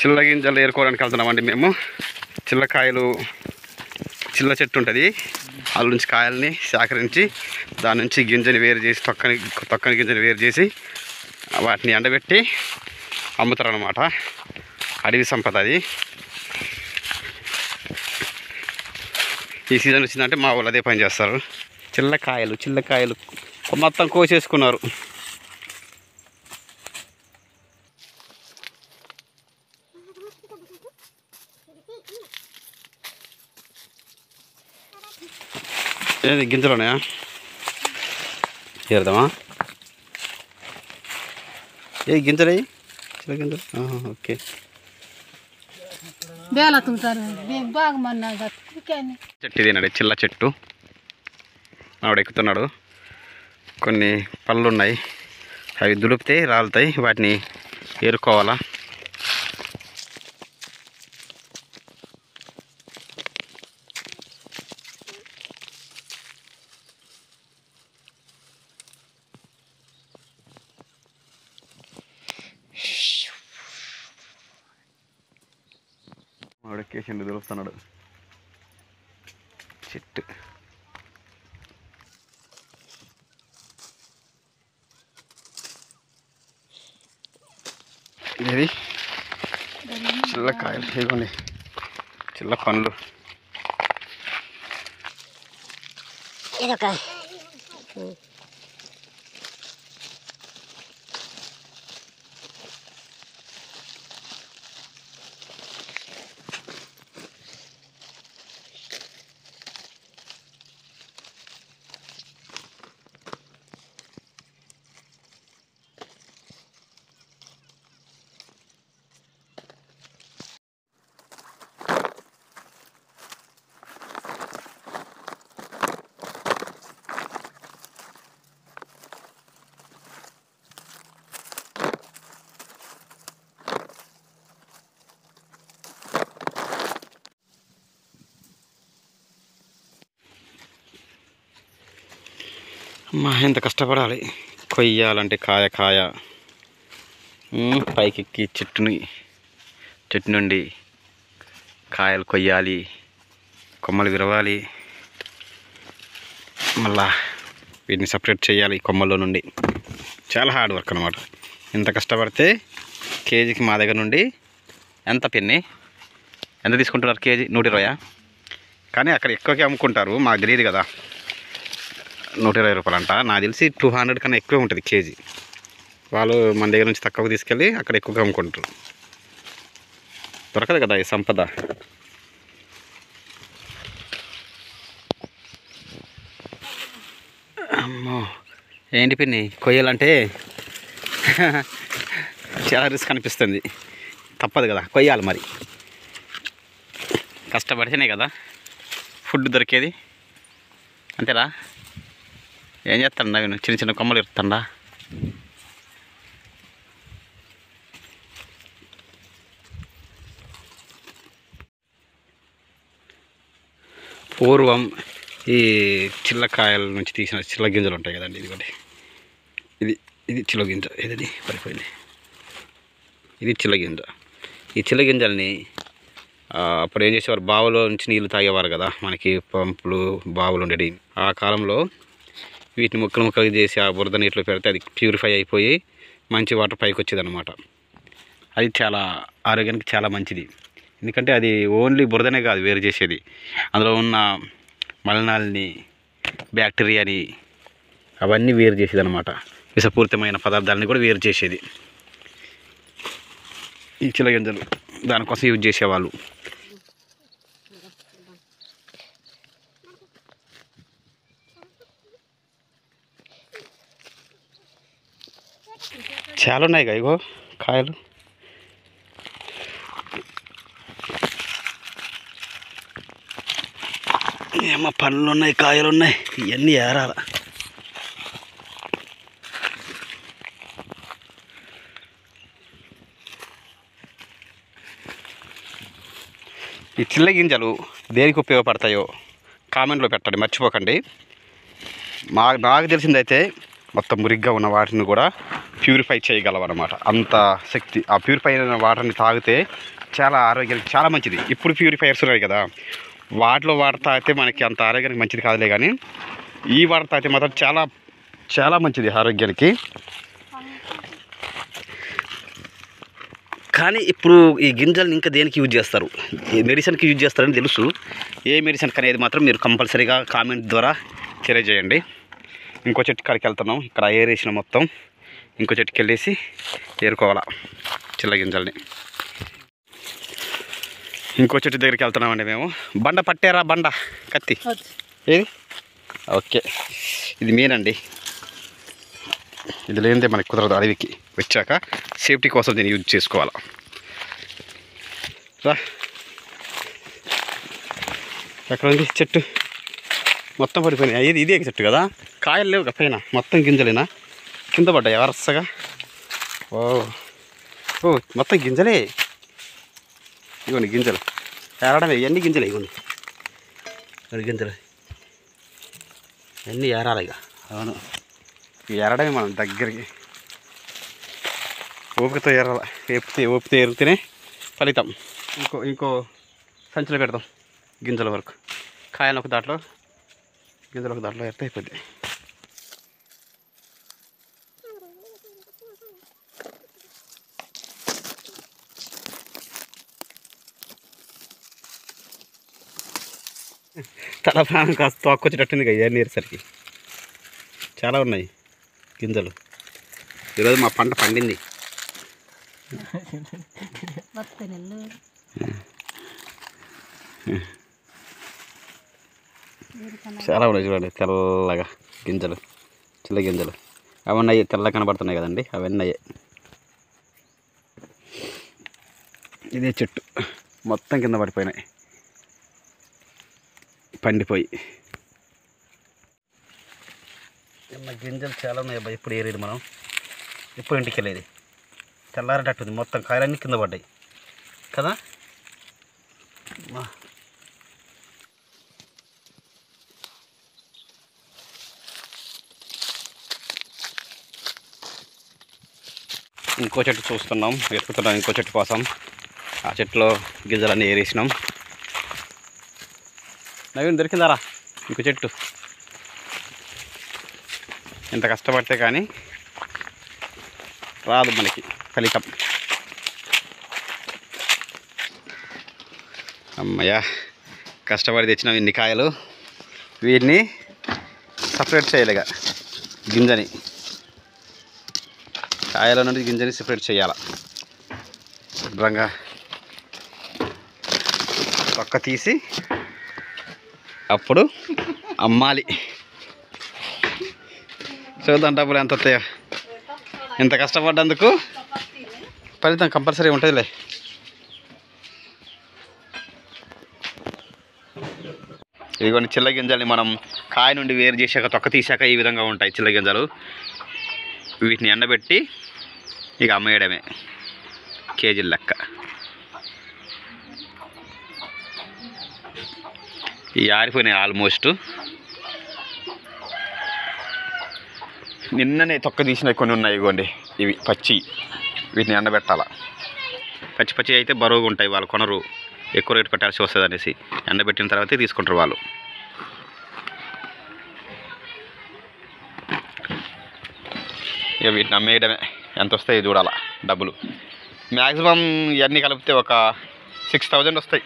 చిల్ల గింజలు ఏరుకోవడానికి వెళ్తున్నామండి మేము. చిల్లకాయలు, చిల్ల చెట్టు ఉంటుంది, అందులో నుంచి కాయల్ని సేకరించి దాని నుంచి గింజని వేరు చేసి తొక్కని గింజని వేరు చేసి వాటిని ఎండబెట్టి అమ్ముతారు అన్నమాట. అడవి సంపద అది. ఈ సీజన్ వచ్చిందంటే మా వాళ్ళు అదే పని చేస్తారు. చిల్లకాయలు మొత్తం కోసేసుకున్నారు. ఏది గింజలున్నాయా? ఏరుదామా? ఏ గింజలు అయ్యి చిల్ల గింజలు? ఓకే. చెట్టు ఇదేనండి, చిల్ల చెట్టు. ఆవిడ ఎక్కుతున్నాడు. కొన్ని పళ్ళు ఉన్నాయి, అవి దులిపితే రాలుతాయి, వాటిని ఏరుకోవాలా. ఆవిడ కేసండి దులుపుతున్నాడు చెట్టు. ఇది చిల్లకాయలు, ఇదిగోండి చిల్ల పండ్లు. అమ్మా, ఎంత కష్టపడాలి కొయ్యాలంటే. కాయ పైకెక్కి చెట్టు నుండి కాయలు కొయ్యాలి, కొమ్మలు విరవాలి, మళ్ళా వీటిని సపరేట్ చేయాలి కొమ్మల్లో నుండి. చాలా హార్డ్ వర్క్ అనమాట. ఇంత కష్టపడితే కేజీకి మా దగ్గర నుండి ఎంత పిన్ని ఎంత తీసుకుంటున్నారు? కేజీ 120. కానీ అక్కడ ఎక్కువకి అమ్ముకుంటారు, మాకు తెలియదు కదా. 120 రూపాయలు అంట. నాకు తెలిసి 200 కన్నా ఎక్కువే ఉంటుంది కేజీ. వాళ్ళు మన దగ్గర నుంచి తక్కువగా తీసుకెళ్ళి అక్కడ ఎక్కువగా అమ్ముకుంటారు. దొరకదు కదా ఈ సంపద. అమ్మో, ఏంటి పిన్ని కొయ్యాలంటే చాలా రిస్క్ అనిపిస్తుంది. తప్పదు కదా, కొయ్యాలి మరి. కష్టపడితేనే కదా ఫుడ్ దొరికేది. అంతేరా? ఏం చేస్తాడా నేను? చిన్న కొమ్మలు ఇరుతాడా? పూర్వం ఈ చిల్లకాయల నుంచి తీసిన చిల్ల గింజలు ఉంటాయి కదండి, ఇదిగోండి. ఇది చిల్ల గింజ. ఇది పడిపోయింది. ఇది చిల్ల గింజ. ఈ చిల్ల గింజల్ని అప్పుడు ఏం చేసేవారు, బావులో నుంచి నీళ్ళు తాగేవారు కదా. మనకి పంపులు, బావులు ఉండేవి. ఆ కాలంలో వీటిని ముక్కలు చేసి ఆ బురద నీటిలో పెడితే అది ప్యూరిఫై అయిపోయి మంచి వాటర్ పైకి వచ్చేది అనమాట. అది చాలా ఆరోగ్యానికి చాలా మంచిది. ఎందుకంటే అది ఓన్లీ బురదనే కాదు వేరు చేసేది, అందులో ఉన్న మలినాల్ని, బ్యాక్టీరియాని అవన్నీ వేరు చేసేది అనమాట. విషపూరితమైన పదార్థాలని కూడా వేరు చేసేది ఈ చిల్లగింజలు. దానికోసం యూజ్ చేసేవాళ్ళు. చాలా ఉన్నాయి ఇగో కాయలు. ఏమో పండ్లు ఉన్నాయి, కాయలు ఉన్నాయి, ఇవన్నీ ఏరాల. ఈ చిల్ల గింజలు దేనికి ఉపయోగపడతాయో కామెంట్లో పెట్టండి, మర్చిపోకండి. నాకు తెలిసిందైతే మొత్తం మురిగ్గా ఉన్న వాటిని కూడా ప్యూరిఫై చేయగలవన్నమాట. అంత శక్తి ఆ ప్యూరిఫై అయిన వాటర్ని తాగితే చాలా ఆరోగ్యానికి చాలా మంచిది. ఇప్పుడు ప్యూరిఫైయర్స్ ఉన్నాయి కదా, వాటిలో వాటర్ తాగితే మనకి అంత ఆరోగ్యానికి మంచిది కాదులే, కానీ ఈ వాటర్ తాగితే మాత్రం చాలా చాలా మంచిది ఆరోగ్యానికి. కానీ ఇప్పుడు ఈ గింజల్ని ఇంకా దేనికి యూజ్ చేస్తారు, ఏ మెడిసిన్కి యూజ్ చేస్తారని తెలుసు. ఏ మెడిసిన్కి అనేది మాత్రం మీరు కంపల్సరీగా కామెంట్ ద్వారా తెలియజేయండి. ఇంకో చెట్టు కాడికి వెళ్తున్నాం, ఇక్కడ ఏరేసిన మొత్తం ఇంకో చెట్టుకి వెళ్ళేసి ఏరుకోవాలా చిల్ల గింజల్ని. ఇంకో చెట్టు దగ్గరికి వెళ్తున్నామండి మేము. బండ పట్టారా, బండ కత్తి ఏది? ఓకే, ఇది మీనండి. ఇది లేనిదే మనకి కుదరదు. అడవికి వచ్చాక సేఫ్టీ కోసం దీన్ని యూజ్ చేసుకోవాలా. రా, ఎక్కడ ఉంది చెట్టు? మొత్తం పడిపోయినాయి. ఇదే చెట్టు కదా, కాయలు లేవు పైన, మొత్తం గింజలేనా కింద పడ్డాయి వరుసగా. ఓ ఓ మొత్తం గింజలే. ఇవ్వండి గింజలు ఏరడమే, ఇవన్నీ గింజలే. ఇవ్వండి గింజలు అన్నీ ఏరాలి ఇక. అవును, ఏరడమే మనం దగ్గరికి ఓపికతో ఏరాలి. ఓపితే ఎరిగితేనే ఫలితం. ఇంకో సంచిలో పెడతాం గింజల వరకు. కాయలు ఒక దాంట్లో, గింజలు ఒక దాంట్లో ఎత్తే అయిపోద్ది. తల ప్రాణం కాస్త తోక్కొచ్చేటట్టుంది కదా ఇవన్నీ ఏరేసరికి. చాలా ఉన్నాయి గింజలు. ఈరోజు మా పంట పండింది. చాలా ఉన్నాయి చూడండి, తెల్లగా గింజలు, చిల్ల గింజలు. అవన్నీ అయ్యి తెల్లగా కనబడుతున్నాయి కదండి, అవన్నీ అయ్యాయి. ఇదే చెట్టు మొత్తం కింద పడిపోయినాయి, పండిపోయి. గింజలు చాలా ఉన్నాయి అబ్బాయి. ఇప్పుడు ఏరేది మనం, ఇప్పుడు ఇంటికి వెళ్ళేది. తెల్లారేటట్టుంది, మొత్తం కాయలన్నీ కింద పడ్డాయి కదా. ఇంకో చెట్టు చూస్తున్నాం, వెతుకుతున్నాం ఇంకో చెట్టు కోసం. ఆ చెట్టులో గింజలన్నీ ఏరేసినాం. నవీన్ దొరికిందారా ఇంకో చెట్టు? ఎంత కష్టపడితే కానీ రాదు మనకి ఫలితం. అమ్మయ్యా, కష్టపడి తెచ్చినాం ఇన్ని కాయలు. వీటిని సపరేట్ చేయలేగా, గింజని కాయల నుండి గింజని సపరేట్ చేయాల. శుభ్రంగా పక్క తీసి అప్పుడు అమ్మాలి. చూద్దాం డబ్బులు ఎంత వస్తాయో. ఇంత కష్టపడ్డందుకు ఫలితం కంపల్సరీ ఉంటుందిలే. ఇదిగోండి చిల్ల గింజల్ని మనం కాయ నుండి వేరు చేశాక, తొక్క తీసాక ఈ విధంగా ఉంటాయి చిల్ల గింజలు. వీటిని ఎండబెట్టి ఇక అమ్మేయడమే కేజీల లెక్క. ఇవి ఆరిపోయినాయి ఆల్మోస్ట్. నిన్ననే తొక్క తీసినవి కొన్ని ఉన్నాయి. ఇవ్వండి ఇవి పచ్చి, వీటిని ఎండబెట్టాల. పచ్చి పచ్చి అయితే బరువుగా ఉంటాయి, వాళ్ళు కొనరు, ఎక్కువ రేటు పెట్టాల్సి వస్తుంది అనేసి. ఎండబెట్టిన తర్వాతే తీసుకుంటారు వాళ్ళు. ఇక వీటిని అమ్మేయడమే. ఎంత వస్తాయి చూడాలా డబ్బులు. మ్యాక్సిమం ఇవన్నీ కలిపితే ఒక 6000 వస్తాయి.